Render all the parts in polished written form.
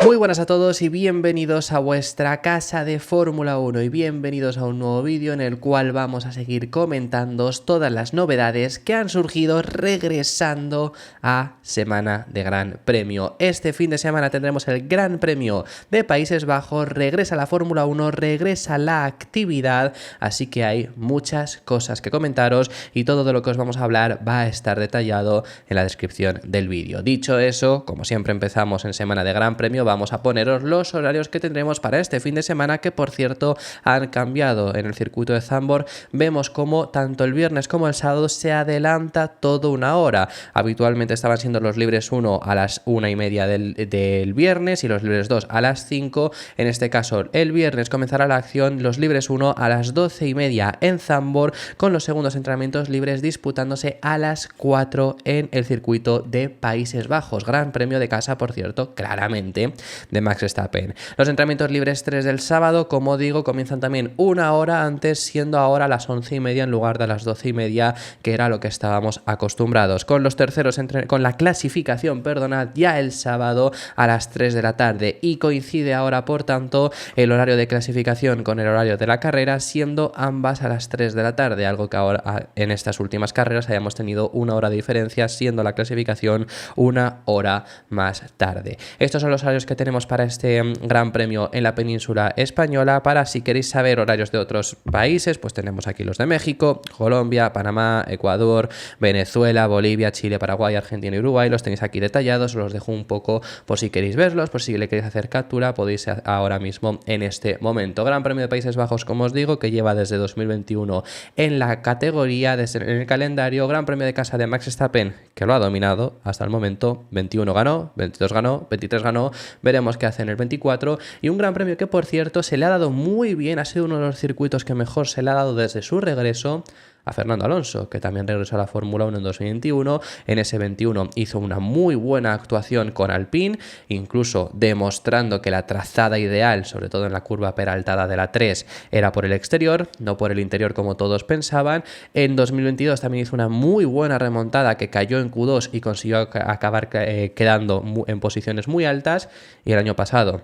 Muy buenas a todos y bienvenidos a vuestra casa de Fórmula 1 y bienvenidos a un nuevo vídeo en el cual vamos a seguir comentándoos todas las novedades que han surgido regresando a Semana de Gran Premio. Este fin de semana tendremos el Gran Premio de Países Bajos, regresa la Fórmula 1, regresa la actividad, así que hay muchas cosas que comentaros y todo de lo que os vamos a hablar va a estar detallado en la descripción del vídeo. Dicho eso, como siempre empezamos en Semana de Gran Premio, vamos a poneros los horarios que tendremos para este fin de semana, que por cierto han cambiado en el circuito de Zandvoort. Vemos como tanto el viernes como el sábado se adelanta todo una hora. Habitualmente estaban siendo los libres 1 a las 1:30 del viernes y los libres 2 a las 5. En este caso el viernes comenzará la acción, los libres 1 a las 12:30 en Zandvoort, con los segundos entrenamientos libres disputándose a las 4 en el circuito de Países Bajos. Gran Premio de casa, por cierto, claramente de Max Verstappen. Los entrenamientos libres 3 del sábado, como digo, comienzan también una hora antes, siendo ahora las 11:30 en lugar de las 12:30, que era lo que estábamos acostumbrados. Con los terceros, con la clasificación, perdonad, ya el sábado a las 3 de la tarde, y coincide ahora, por tanto, el horario de clasificación con el horario de la carrera, siendo ambas a las 3 de la tarde, algo que ahora en estas últimas carreras hayamos tenido una hora de diferencia, siendo la clasificación una hora más tarde. Estos son los horarios que tenemos para este Gran Premio en la península española. Para si queréis saber horarios de otros países, pues tenemos aquí los de México, Colombia, Panamá, Ecuador, Venezuela, Bolivia, Chile, Paraguay, Argentina y Uruguay. Los tenéis aquí detallados, os los dejo un poco por si queréis verlos, por si le queréis hacer captura, podéis ahora mismo en este momento. Gran Premio de Países Bajos, como os digo, que lleva desde 2021 en la categoría, en el calendario. Gran Premio de casa de Max Verstappen, que lo ha dominado hasta el momento. 21 ganó, 22 ganó, 23 ganó. Veremos qué hace en el 24, y un Gran Premio que, por cierto, se le ha dado muy bien, ha sido uno de los circuitos que mejor se le ha dado desde su regreso a Fernando Alonso, que también regresó a la Fórmula 1 en 2021. En ese 21 hizo una muy buena actuación con Alpine, incluso demostrando que la trazada ideal, sobre todo en la curva peraltada de la 3, era por el exterior, no por el interior como todos pensaban. En 2022 también hizo una muy buena remontada, que cayó en Q2 y consiguió acabar quedando en posiciones muy altas, y el año pasado,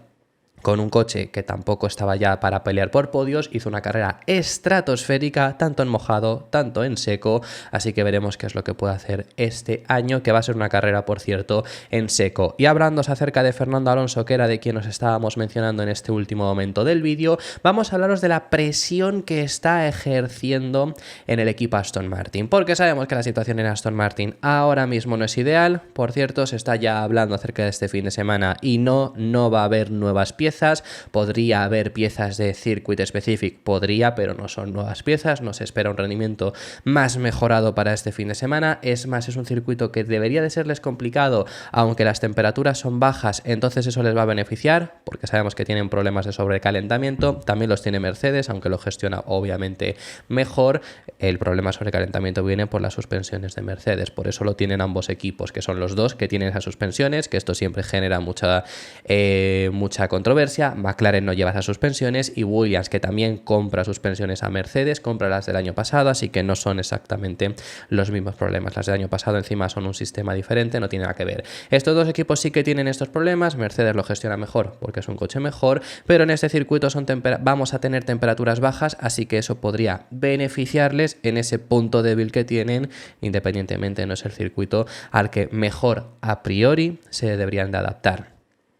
con un coche que tampoco estaba ya para pelear por podios, hizo una carrera estratosférica, tanto en mojado, tanto en seco, así que veremos qué es lo que puede hacer este año, que va a ser una carrera, por cierto, en seco. Y hablando acerca de Fernando Alonso, que era de quien nos estábamos mencionando en este último momento del vídeo, vamos a hablaros de la presión que está ejerciendo en el equipo Aston Martin, porque sabemos que la situación en Aston Martin ahora mismo no es ideal. Por cierto, se está ya hablando acerca de este fin de semana y no va a haber nuevas piezas. Podría haber piezas de Circuit Specific, pero no son nuevas piezas. No se espera un rendimiento más mejorado para este fin de semana. Es más, es un circuito que debería de serles complicado, aunque las temperaturas son bajas, entonces eso les va a beneficiar, porque sabemos que tienen problemas de sobrecalentamiento. También los tiene Mercedes, aunque lo gestiona obviamente mejor. El problema de sobrecalentamiento viene por las suspensiones de Mercedes, por eso lo tienen ambos equipos, que son los dos que tienen esas suspensiones, que esto siempre genera mucha controversia. McLaren no lleva esas suspensiones, y Williams, que también compra suspensiones a Mercedes, compra las del año pasado, así que no son exactamente los mismos problemas. Las del año pasado encima son un sistema diferente, no tiene nada que ver. Estos dos equipos sí que tienen estos problemas. Mercedes lo gestiona mejor porque es un coche mejor, pero en este circuito vamos a tener temperaturas bajas, así que eso podría beneficiarles en ese punto débil que tienen. Independientemente, no es el circuito al que mejor a priori se deberían de adaptar.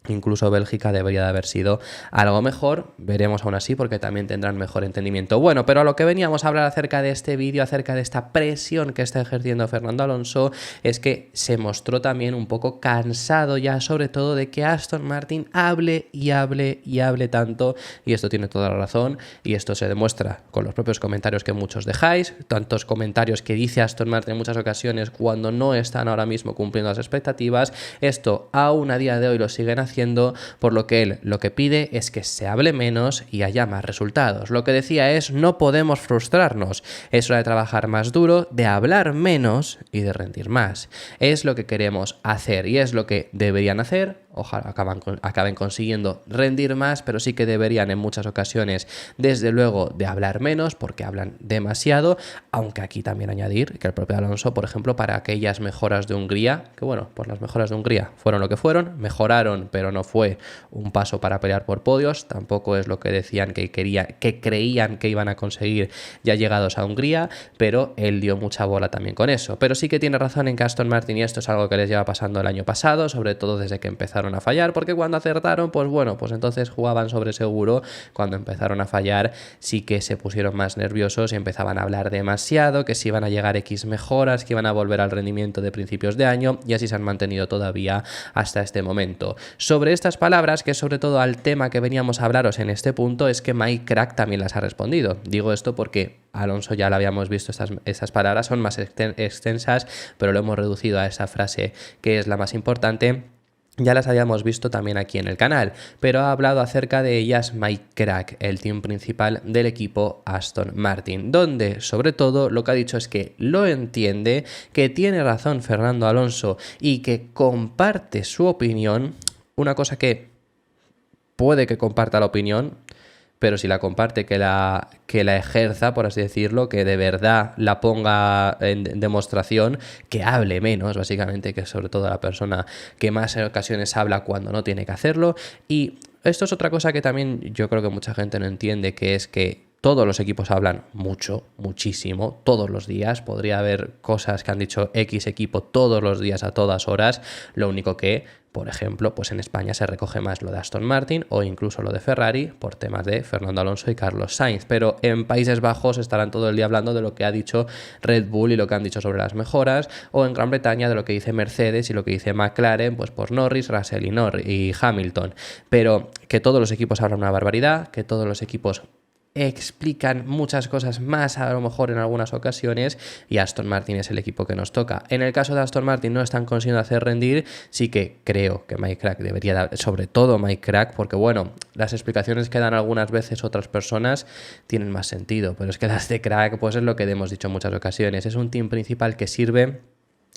Incluso Bélgica debería de haber sido algo mejor, veremos aún así, porque también tendrán mejor entendimiento. Bueno, pero a lo que veníamos a hablar acerca de este vídeo, acerca de esta presión que está ejerciendo Fernando Alonso, es que se mostró también un poco cansado ya, sobre todo de que Aston Martin hable y hable y hable tanto, y esto tiene toda la razón, y esto se demuestra con los propios comentarios que muchos dejáis, tantos comentarios que dice Aston Martin en muchas ocasiones cuando no están ahora mismo cumpliendo las expectativas. Esto aún a día de hoy lo siguen haciendo, por lo que él lo que pide es que se hable menos y haya más resultados. Lo que decía es: no podemos frustrarnos, es hora de trabajar más duro, de hablar menos y de rendir más. Es lo que queremos hacer y es lo que deberían hacer ojalá acaben consiguiendo rendir más, pero sí que deberían en muchas ocasiones, desde luego, de hablar menos, porque hablan demasiado, aunque aquí también añadir que el propio Alonso, por ejemplo, para aquellas mejoras de Hungría, que bueno, pues las mejoras de Hungría fueron lo que fueron, mejoraron, pero no fue un paso para pelear por podios, tampoco es lo que decían que creían que iban a conseguir ya llegados a Hungría, pero él dio mucha bola también con eso. Pero sí que tiene razón en que Aston Martin, y esto es algo que les lleva pasando el año pasado, sobre todo desde que empezaron a fallar, porque cuando acertaron, pues bueno, pues entonces jugaban sobre seguro. Cuando empezaron a fallar sí que se pusieron más nerviosos y empezaban a hablar demasiado, que si iban a llegar X mejoras, que iban a volver al rendimiento de principios de año, y así se han mantenido todavía hasta este momento. Sobre estas palabras, que sobre todo al tema que veníamos a hablaros en este punto, es que Mike Krack también las ha respondido. Digo esto porque Alonso ya lo habíamos visto, estas palabras son más extensas, pero lo hemos reducido a esa frase que es la más importante. Ya las habíamos visto también aquí en el canal, pero ha hablado acerca de ellas Mike Krack, el team principal del equipo Aston Martin, donde sobre todo lo que ha dicho es que lo entiende, que tiene razón Fernando Alonso y que comparte su opinión, una cosa que puede que comparta la opinión, pero si la comparte, que la ejerza, por así decirlo, que de verdad la ponga en demostración, que hable menos, básicamente, que sobre todo la persona que más en ocasiones habla cuando no tiene que hacerlo. Y esto es otra cosa que también yo creo que mucha gente no entiende, que es que todos los equipos hablan mucho, muchísimo, todos los días. Podría haber cosas que han dicho X equipo todos los días a todas horas. Lo único que, por ejemplo, pues en España se recoge más lo de Aston Martin o incluso lo de Ferrari por temas de Fernando Alonso y Carlos Sainz. Pero en Países Bajos estarán todo el día hablando de lo que ha dicho Red Bull y lo que han dicho sobre las mejoras, o en Gran Bretaña de lo que dice Mercedes y lo que dice McLaren, pues por Norris, Russell y Hamilton. Pero que todos los equipos hablan una barbaridad, que todos los equipos explican muchas cosas más a lo mejor en algunas ocasiones, y Aston Martin es el equipo que nos toca. En el caso de Aston Martin no están consiguiendo hacer rendir, sí que creo que Mike Krack debería dar, sobre todo Mike Krack, porque bueno, las explicaciones que dan algunas veces otras personas tienen más sentido, pero es que las de Krack pues es lo que hemos dicho en muchas ocasiones, es un team principal que sirve.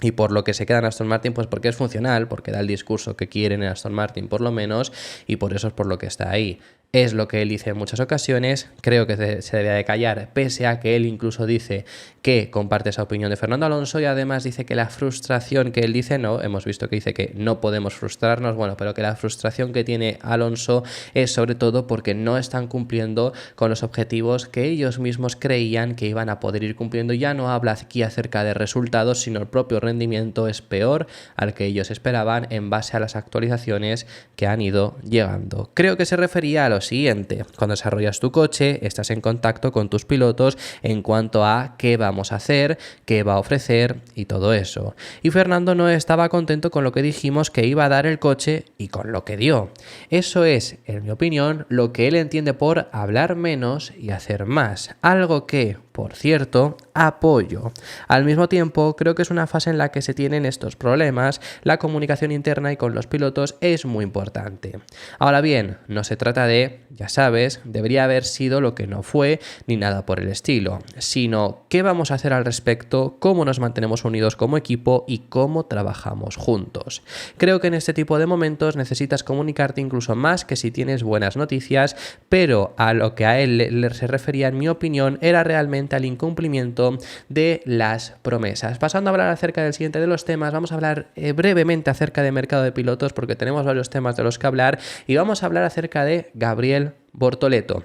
Y por lo que se queda en Aston Martin, pues porque es funcional, porque da el discurso que quieren en Aston Martin por lo menos, y por eso es por lo que está ahí. Es lo que él dice en muchas ocasiones, creo que se debe de callar, pese a que él incluso dice que comparte esa opinión de Fernando Alonso, y además dice que la frustración que él dice, no, hemos visto que dice que no podemos frustrarnos, bueno, pero que la frustración que tiene Alonso es sobre todo porque no están cumpliendo con los objetivos que ellos mismos creían que iban a poder ir cumpliendo. Ya no habla aquí acerca de resultados, sino el propio rendimiento es peor al que ellos esperaban en base a las actualizaciones que han ido llegando. Creo que se refería a lo siguiente: cuando desarrollas tu coche, estás en contacto con tus pilotos en cuanto a qué vamos a hacer, qué va a ofrecer y todo eso. Y Fernando no estaba contento con lo que dijimos que iba a dar el coche y con lo que dio. Eso es, en mi opinión, lo que él entiende por hablar menos y hacer más. Algo que, por cierto, apoyo. Al mismo tiempo, creo que es una fase en la que se tienen estos problemas. La comunicación interna y con los pilotos es muy importante. Ahora bien, no se trata de, ya sabes, debería haber sido lo que no fue, ni nada por el estilo, sino qué vamos a hacer al respecto, cómo nos mantenemos unidos como equipo y cómo trabajamos juntos. Creo que en este tipo de momentos necesitas comunicarte incluso más que si tienes buenas noticias, pero a lo que a él se refería, en mi opinión, era realmente al incumplimiento de las promesas. Pasando a hablar acerca del siguiente de los temas, vamos a hablar brevemente acerca de mercado de pilotos, porque tenemos varios temas de los que hablar, y vamos a hablar acerca de Gabriel Bortoleto.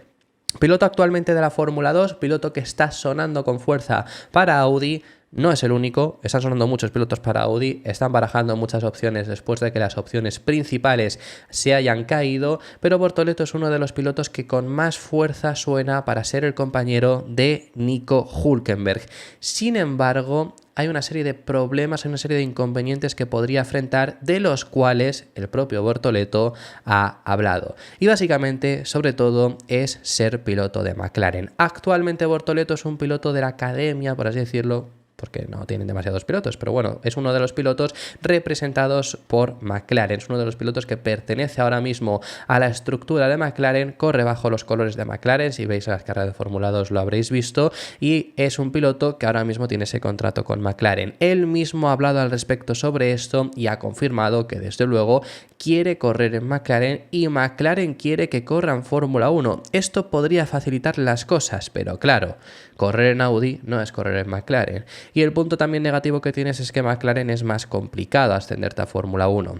Piloto actualmente de la Fórmula 2, piloto que está sonando con fuerza para Audi. No es el único, están sonando muchos pilotos para Audi, están barajando muchas opciones después de que las opciones principales se hayan caído, pero Bortoleto es uno de los pilotos que con más fuerza suena para ser el compañero de Nico Hülkenberg. Sin embargo, hay una serie de problemas, hay una serie de inconvenientes que podría enfrentar, de los cuales el propio Bortoleto ha hablado. Y básicamente, sobre todo, es ser piloto de McLaren. Actualmente Bortoleto es un piloto de la academia, por así decirlo, porque no tienen demasiados pilotos, pero bueno, es uno de los pilotos representados por McLaren, es uno de los pilotos que pertenece ahora mismo a la estructura de McLaren, corre bajo los colores de McLaren, si veis las carreras de Fórmula 2 lo habréis visto, y es un piloto que ahora mismo tiene ese contrato con McLaren. Él mismo ha hablado al respecto sobre esto y ha confirmado que desde luego quiere correr en McLaren y McLaren quiere que corra en Fórmula 1. Esto podría facilitar las cosas, pero claro, correr en Audi no es correr en McLaren. Y el punto también negativo que tienes es que McLaren es más complicado ascenderte a Fórmula 1.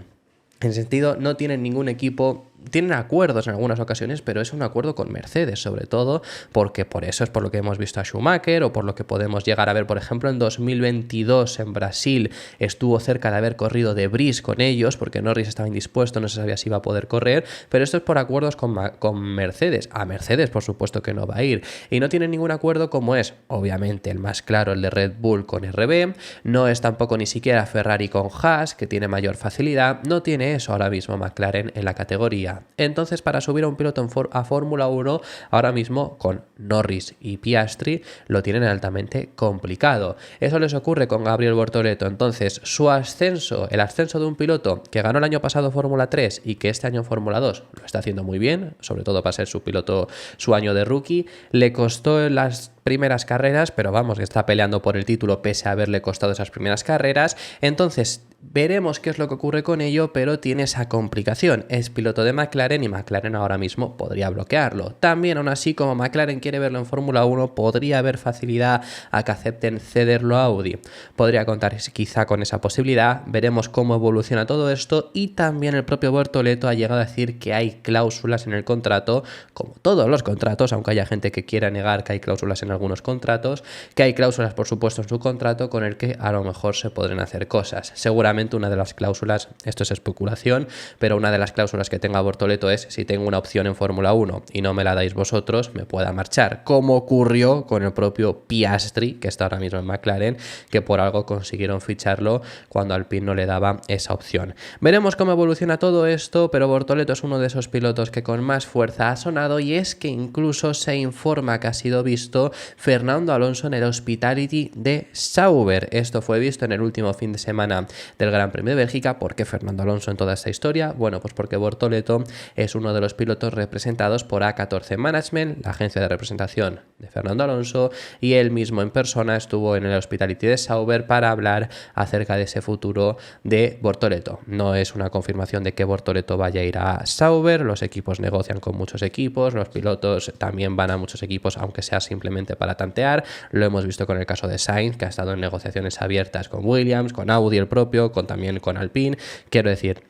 En ese sentido, no tienen ningún equipo, tienen acuerdos en algunas ocasiones, pero es un acuerdo con Mercedes, sobre todo, porque por eso es por lo que hemos visto a Schumacher o por lo que podemos llegar a ver, por ejemplo, en 2022 en Brasil estuvo cerca de haber corrido De Vries con ellos, porque Norris estaba indispuesto, no se sabía si iba a poder correr, pero esto es por acuerdos con Mercedes. A Mercedes, por supuesto que no va a ir. Y no tienen ningún acuerdo como es, obviamente, el más claro, el de Red Bull con RB, no es tampoco ni siquiera Ferrari con Haas, que tiene mayor facilidad, no tiene eso ahora mismo McLaren en la categoría. Entonces, para subir a un piloto a Fórmula 1, ahora mismo con Norris y Piastri lo tienen altamente complicado. Eso les ocurre con Gabriel Bortoleto. Entonces, su ascenso, el ascenso de un piloto que ganó el año pasado Fórmula 3 y que este año en Fórmula 2 lo está haciendo muy bien, sobre todo para ser su piloto, su año de rookie, le costó en las primeras carreras, pero vamos, que está peleando por el título pese a haberle costado esas primeras carreras. Entonces, veremos qué es lo que ocurre con ello, pero tiene esa complicación. Es piloto de McLaren y McLaren ahora mismo podría bloquearlo. También, aún así, como McLaren quiere verlo en Fórmula 1, podría haber facilidad a que acepten cederlo a Audi. Podría contar quizá con esa posibilidad. Veremos cómo evoluciona todo esto, y también el propio Bortoleto ha llegado a decir que hay cláusulas en el contrato, como todos los contratos, aunque haya gente que quiera negar que hay cláusulas en algunos contratos, que hay cláusulas, por supuesto, en su contrato con el que a lo mejor se podrán hacer cosas. Seguramente una de las cláusulas, esto es especulación, pero una de las cláusulas que tenga Bortoleto es: si tengo una opción en Fórmula 1 y no me la dais vosotros, me pueda marchar, como ocurrió con el propio Piastri, que está ahora mismo en McLaren, que por algo consiguieron ficharlo cuando Alpine no le daba esa opción. Veremos cómo evoluciona todo esto, pero Bortoleto es uno de esos pilotos que con más fuerza ha sonado, y es que incluso se informa que ha sido visto Fernando Alonso en el Hospitality de Sauber. Esto fue visto en el último fin de semana del Gran Premio de Bélgica. ¿Por qué Fernando Alonso en toda esta historia? Bueno, pues porque Bortoleto es uno de los pilotos representados por A14 Management, la agencia de representación de Fernando Alonso, y él mismo en persona estuvo en el Hospitality de Sauber para hablar acerca de ese futuro de Bortoleto. No es una confirmación de que Bortoleto vaya a ir a Sauber, los equipos negocian con muchos equipos, los pilotos también van a muchos equipos, aunque sea simplemente para tantear. Lo hemos visto con el caso de Sainz, que ha estado en negociaciones abiertas con Williams, con Audi el propio, también con Alpine. Quiero decir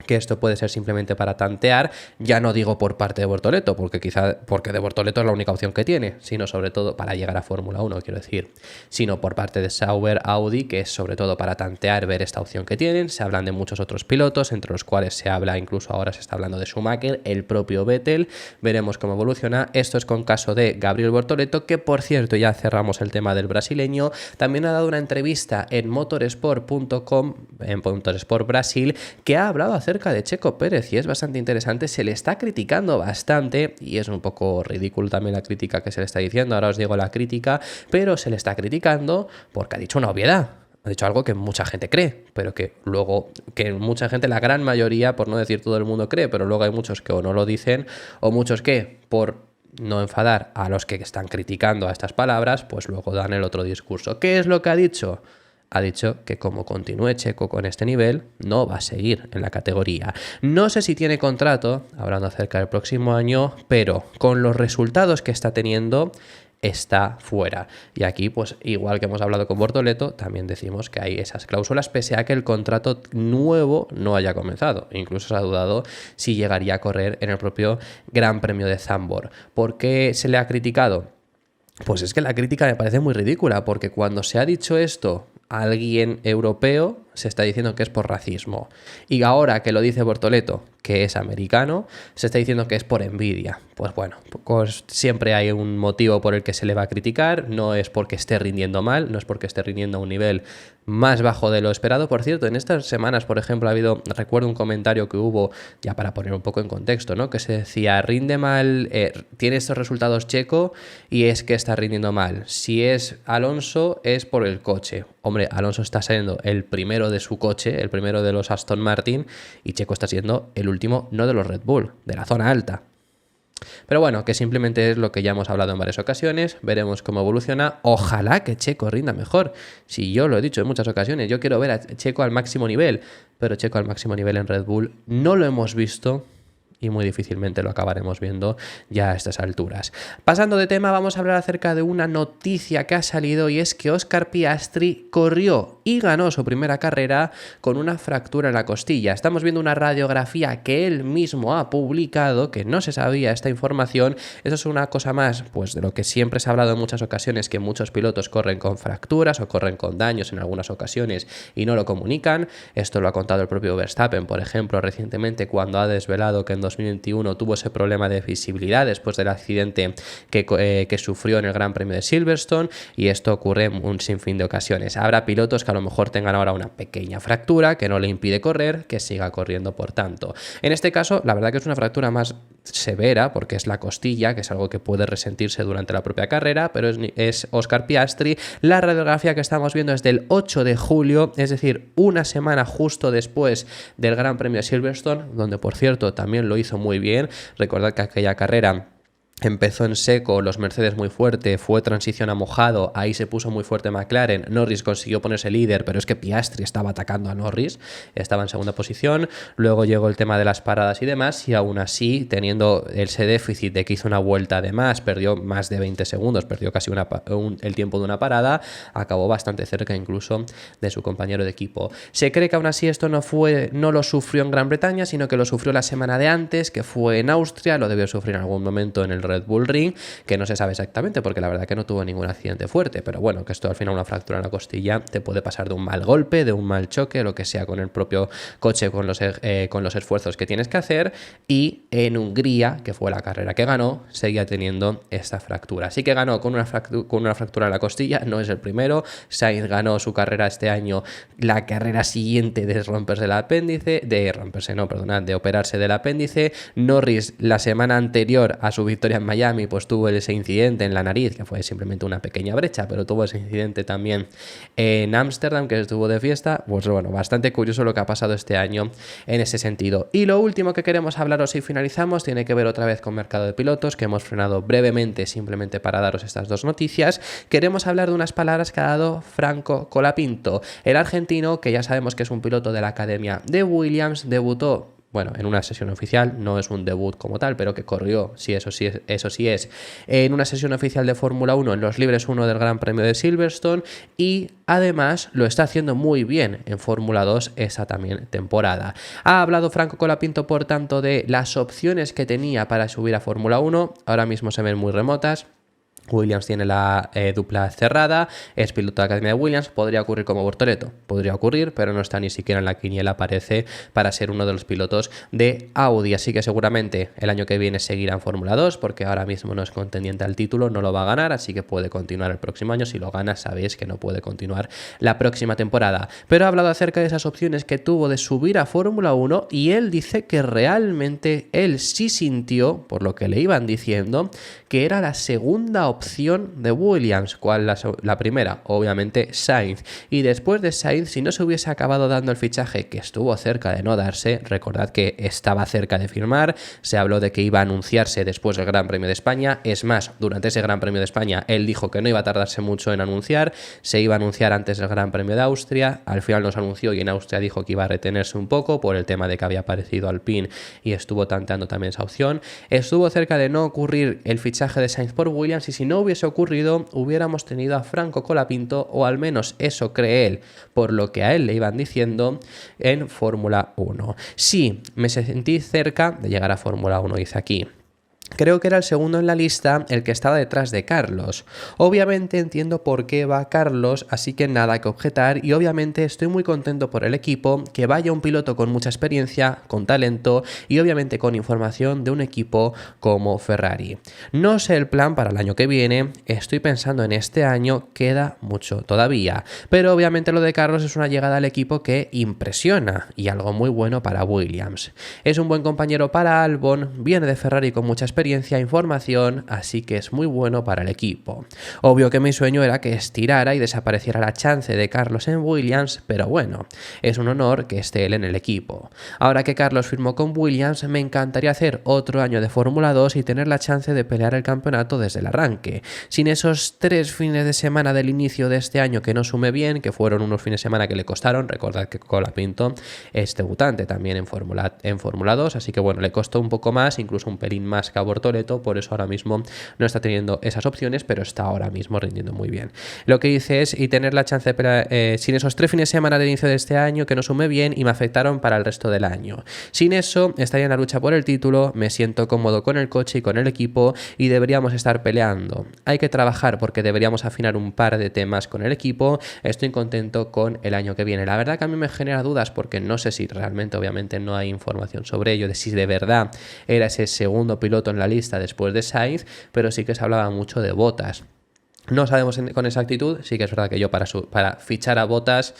que esto puede ser simplemente para tantear, ya no digo por parte de Bortoleto, porque de Bortoleto es la única opción que tiene, sino sobre todo para llegar a Fórmula 1, quiero decir, sino por parte de Sauber, Audi, que es sobre todo para tantear, ver esta opción que tienen. Se hablan de muchos otros pilotos, entre los cuales se habla, incluso ahora se está hablando de Schumacher, el propio Vettel. Veremos cómo evoluciona. Esto es con caso de Gabriel Bortoleto, que por cierto, ya cerramos el tema del brasileño, también ha dado una entrevista en motorsport.com, en Motorsport Brasil, que ha hablado acerca de Checo Pérez, y es bastante interesante. Se le está criticando bastante, y es un poco ridículo también la crítica que se le está diciendo. Ahora os digo la crítica, pero se le está criticando porque ha dicho una obviedad. Ha dicho algo que mucha gente cree, pero que luego, que mucha gente, la gran mayoría, por no decir todo el mundo, cree, pero luego hay muchos que o no lo dicen, o muchos que, por no enfadar a los que están criticando a estas palabras, pues luego dan el otro discurso. ¿Qué es lo que ha dicho? Ha dicho que como continúe Checo con este nivel, no va a seguir en la categoría. No sé si tiene contrato, hablando acerca del próximo año, pero con los resultados que está teniendo, está fuera. Y aquí, pues igual que hemos hablado con Bortoleto, también decimos que hay esas cláusulas, pese a que el contrato nuevo no haya comenzado. Incluso se ha dudado si llegaría a correr en el propio Gran Premio de Zandvoort. ¿Por qué se le ha criticado? Pues es que la crítica me parece muy ridícula, porque cuando se ha dicho esto a alguien europeo, se está diciendo que es por racismo. Y ahora que lo dice Bortoleto, que es americano, se está diciendo que es por envidia. Pues bueno, pues siempre hay un motivo por el que se le va a criticar, no es porque esté rindiendo mal, no es porque esté rindiendo a un nivel más bajo de lo esperado. Por cierto, en estas semanas, por ejemplo, recuerdo un comentario que hubo, ya para poner un poco en contexto, ¿no? Que se decía, rinde mal, tiene estos resultados Checo y es que está rindiendo mal. Si es Alonso, es por el coche. Hombre, Alonso está siendo el primero de su coche, el primero de los Aston Martin, y Checo está siendo el último, no de los Red Bull, de la zona alta. Pero bueno, que simplemente es lo que ya hemos hablado en varias ocasiones, veremos cómo evoluciona. Ojalá que Checo rinda mejor. Si yo lo he dicho en muchas ocasiones, yo quiero ver a Checo al máximo nivel, pero Checo al máximo nivel en Red Bull no lo hemos visto y muy difícilmente lo acabaremos viendo ya a estas alturas. Pasando de tema, vamos a hablar acerca de una noticia que ha salido, y es que Oscar Piastri corrió y ganó su primera carrera con una fractura en la costilla. Estamos viendo una radiografía que él mismo ha publicado, que no se sabía esta información. Eso es una cosa más, pues, de lo que siempre se ha hablado en muchas ocasiones, que muchos pilotos corren con fracturas o corren con daños en algunas ocasiones y no lo comunican. Esto lo ha contado el propio Verstappen, por ejemplo, recientemente, cuando ha desvelado que en 2021 tuvo ese problema de visibilidad después del accidente que sufrió en el Gran Premio de Silverstone, y esto ocurre en un sinfín de ocasiones. Habrá pilotos que a lo mejor tengan ahora una pequeña fractura que no le impide correr, que siga corriendo por tanto. En este caso, la verdad que es una fractura más severa porque es la costilla, que es algo que puede resentirse durante la propia carrera, pero es Oscar Piastri. La radiografía que estamos viendo es del 8 de julio, es decir, una semana justo después del Gran Premio de Silverstone, donde por cierto también lo hizo muy bien. Recordad que aquella carrera empezó en seco, los Mercedes muy fuerte, fue transición a mojado, ahí se puso muy fuerte McLaren, Norris consiguió ponerse líder, pero es que Piastri estaba atacando a Norris, estaba en segunda posición, luego llegó el tema de las paradas y demás, y aún así, teniendo ese déficit de que hizo una vuelta de más, perdió más de 20 segundos, perdió casi el tiempo de una parada, acabó bastante cerca incluso de su compañero de equipo. Se cree que aún así esto no lo sufrió en Gran Bretaña, sino que lo sufrió la semana de antes, que fue en Austria, lo debió sufrir en algún momento en el Red Bull Ring, que no se sabe exactamente porque la verdad que no tuvo ningún accidente fuerte, pero bueno, que esto al final, una fractura en la costilla, te puede pasar de un mal golpe, de un mal choque, lo que sea, con el propio coche, con los esfuerzos que tienes que hacer. Y en Hungría, que fue la carrera que ganó, seguía teniendo esta fractura. Así que ganó con una fractura en la costilla, no es el primero. Sainz ganó su carrera este año, la carrera siguiente de romperse el apéndice, de operarse del apéndice. Norris, la semana anterior a su victoria en Miami, pues tuvo ese incidente en la nariz, que fue simplemente una pequeña brecha, pero tuvo ese incidente también en Ámsterdam, que estuvo de fiesta. Pues bueno, bastante curioso lo que ha pasado este año en ese sentido. Y lo último que queremos hablaros y finalizamos tiene que ver otra vez con mercado de pilotos, que hemos frenado brevemente simplemente para daros estas dos noticias. Queremos hablar de unas palabras que ha dado Franco Colapinto, el argentino, que ya sabemos que es un piloto de la academia de Williams, debutó, bueno, en una sesión oficial, no es un debut como tal, pero que corrió, eso sí es, en una sesión oficial de Fórmula 1 en los Libres 1 del Gran Premio de Silverstone, y además lo está haciendo muy bien en Fórmula 2 esa también temporada. Ha hablado Franco Colapinto, por tanto, de las opciones que tenía para subir a Fórmula 1, ahora mismo se ven muy remotas. Williams tiene la dupla cerrada, es piloto de academia de Williams, podría ocurrir como Bortoleto, podría ocurrir, pero no está ni siquiera en la quiniela, aparece para ser uno de los pilotos de Audi, así que seguramente el año que viene seguirá en Fórmula 2, porque ahora mismo no es contendiente al título, no lo va a ganar, así que puede continuar el próximo año. Si lo gana, sabéis que no puede continuar la próxima temporada, pero ha hablado acerca de esas opciones que tuvo de subir a Fórmula 1, y él dice que realmente él sí sintió, por lo que le iban diciendo, que era la segunda opción de Williams. ¿Cuál la primera? Obviamente Sainz. Y después de Sainz, si no se hubiese acabado dando el fichaje, que estuvo cerca de no darse, recordad que estaba cerca de firmar, se habló de que iba a anunciarse después del Gran Premio de España. Es más, durante ese Gran Premio de España él dijo que no iba a tardarse mucho en anunciar, se iba a anunciar antes del Gran Premio de Austria, al final nos anunció, y en Austria dijo que iba a retenerse un poco por el tema de que había aparecido Alpine y estuvo tanteando también esa opción. Estuvo cerca de no ocurrir el fichaje de Sainz por Williams, y si no hubiese ocurrido, hubiéramos tenido a Franco Colapinto, o al menos eso cree él, por lo que a él le iban diciendo, en Fórmula 1. Sí, me sentí cerca de llegar a Fórmula 1, dice aquí. Creo que era el segundo en la lista el que estaba detrás de Carlos. Obviamente entiendo por qué va Carlos, así que nada que objetar y obviamente estoy muy contento por el equipo, que vaya un piloto con mucha experiencia, con talento y obviamente con información de un equipo como Ferrari. No sé el plan para el año que viene, estoy pensando en este año, queda mucho todavía, pero obviamente lo de Carlos es una llegada al equipo que impresiona y algo muy bueno para Williams. Es un buen compañero para Albon, viene de Ferrari con mucha experiencia, información, así que es muy bueno para el equipo. Obvio que mi sueño era que estirara y desapareciera la chance de Carlos en Williams, pero bueno, es un honor que esté él en el equipo. Ahora que Carlos firmó con Williams, me encantaría hacer otro año de Fórmula 2 y tener la chance de pelear el campeonato desde el arranque. Sin esos 3 fines de semana del inicio de este año que no sume bien, que fueron unos fines de semana que le costaron, recordad que Colapinto es debutante también en Fórmula 2, así que bueno, le costó un poco más, incluso un pelín más que a Bortoleto, por eso ahora mismo no está teniendo esas opciones, pero está ahora mismo rindiendo muy bien. Lo que hice es y tener la chance de pelear, sin esos 3 fines de semana del inicio de este año que no sumé bien y me afectaron para el resto del año. Sin eso, estaría en la lucha por el título, me siento cómodo con el coche y con el equipo y deberíamos estar peleando. Hay que trabajar porque deberíamos afinar un par de temas con el equipo, estoy contento con el año que viene. La verdad que a mí me genera dudas porque no sé si realmente, obviamente no hay información sobre ello, de si de verdad era ese segundo piloto en la lista después de Sainz, pero sí que se hablaba mucho de Bottas. No sabemos con exactitud, sí que es verdad que yo para fichar a Bottas,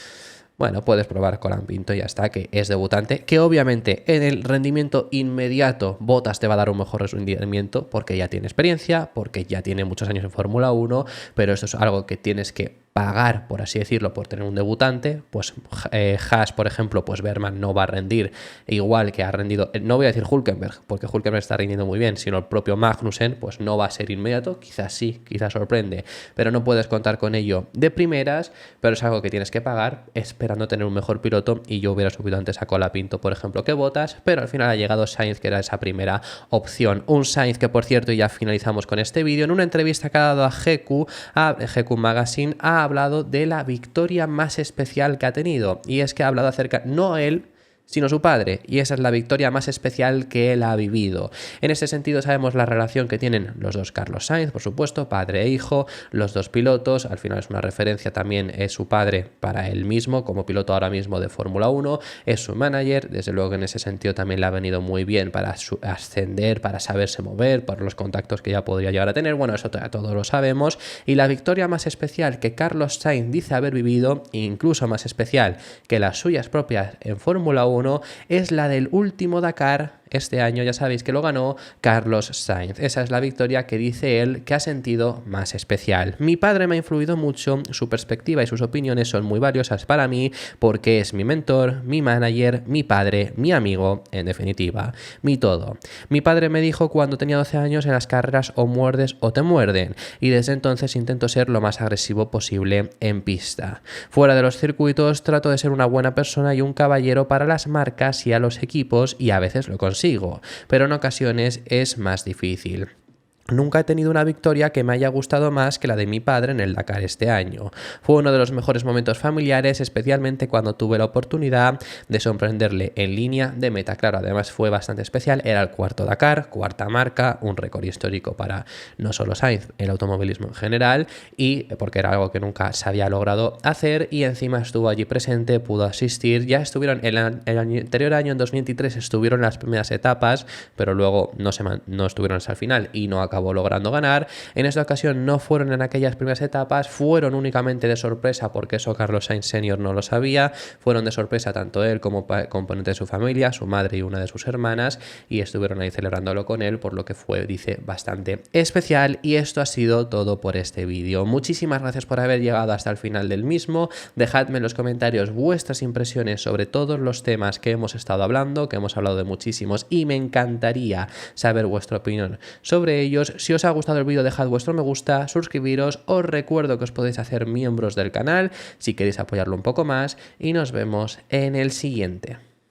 bueno, puedes probar Colapinto y ya está, que es debutante, que obviamente en el rendimiento inmediato Bottas te va a dar un mejor rendimiento porque ya tiene experiencia, porque ya tiene muchos años en Fórmula 1, pero esto es algo que tienes que pagar, por así decirlo, por tener un debutante. Pues Haas, por ejemplo, pues Berman no va a rendir igual que ha rendido, no voy a decir Hülkenberg, porque Hülkenberg está rindiendo muy bien, sino el propio Magnussen, pues no va a ser inmediato, quizás sí, quizás sorprende, pero no puedes contar con ello de primeras, pero es algo que tienes que pagar esperando tener un mejor piloto, y yo hubiera subido antes a Colapinto, por ejemplo, que Bottas, pero al final ha llegado Sainz, que era esa primera opción. Un Sainz que, por cierto, y ya finalizamos con este vídeo, en una entrevista que ha dado a GQ Magazine, ha hablado de la victoria más especial que ha tenido, y es que ha hablado acerca, no él, sino su padre, y esa es la victoria más especial que él ha vivido. En ese sentido sabemos la relación que tienen los dos Carlos Sainz, por supuesto, padre e hijo, los dos pilotos, al final es una referencia también, es su padre para él mismo, como piloto ahora mismo de Fórmula 1, es su manager, desde luego que en ese sentido también le ha venido muy bien para ascender, para saberse mover, por los contactos que ya podría llegar a tener, bueno, eso todos lo sabemos, y la victoria más especial que Carlos Sainz dice haber vivido, incluso más especial que las suyas propias en Fórmula 1, es la del último Dakar. Este año ya sabéis que lo ganó Carlos Sainz. Esa es la victoria que dice él que ha sentido más especial. Mi padre me ha influido mucho, su perspectiva y sus opiniones son muy valiosas para mí porque es mi mentor, mi manager, mi padre, mi amigo, en definitiva, mi todo. Mi padre me dijo cuando tenía 12 años: en las carreras o muerdes o te muerden, y desde entonces intento ser lo más agresivo posible en pista. Fuera de los circuitos trato de ser una buena persona y un caballero para las marcas y a los equipos, y a veces lo consigo, pero en ocasiones es más difícil. Nunca he tenido una victoria que me haya gustado más que la de mi padre en el Dakar este año. Fue uno de los mejores momentos familiares, especialmente cuando tuve la oportunidad de sorprenderle en línea de meta. Claro, además fue bastante especial, era el cuarto Dakar, cuarta marca, un récord histórico para no solo Sainz, el automovilismo en general, y porque era algo que nunca se había logrado hacer, y encima estuvo allí presente, pudo asistir. Ya estuvieron, el anterior año, en 2023, estuvieron en las primeras etapas, pero luego no estuvieron hasta el final y no acabó logrando ganar. En esta ocasión no fueron en aquellas primeras etapas, fueron únicamente de sorpresa, porque eso Carlos Sainz Sr. no lo sabía, fueron de sorpresa tanto él como componente de su familia, su madre y una de sus hermanas, y estuvieron ahí celebrándolo con él, por lo que fue, dice, bastante especial. Y esto ha sido todo por este vídeo. Muchísimas gracias por haber llegado hasta el final del mismo. Dejadme en los comentarios vuestras impresiones sobre todos los temas que hemos estado hablando, que hemos hablado de muchísimos, y me encantaría saber vuestra opinión sobre ellos. Si os ha gustado el vídeo, dejad vuestro me gusta, suscribiros, os recuerdo que os podéis hacer miembros del canal si queréis apoyarlo un poco más, y nos vemos en el siguiente.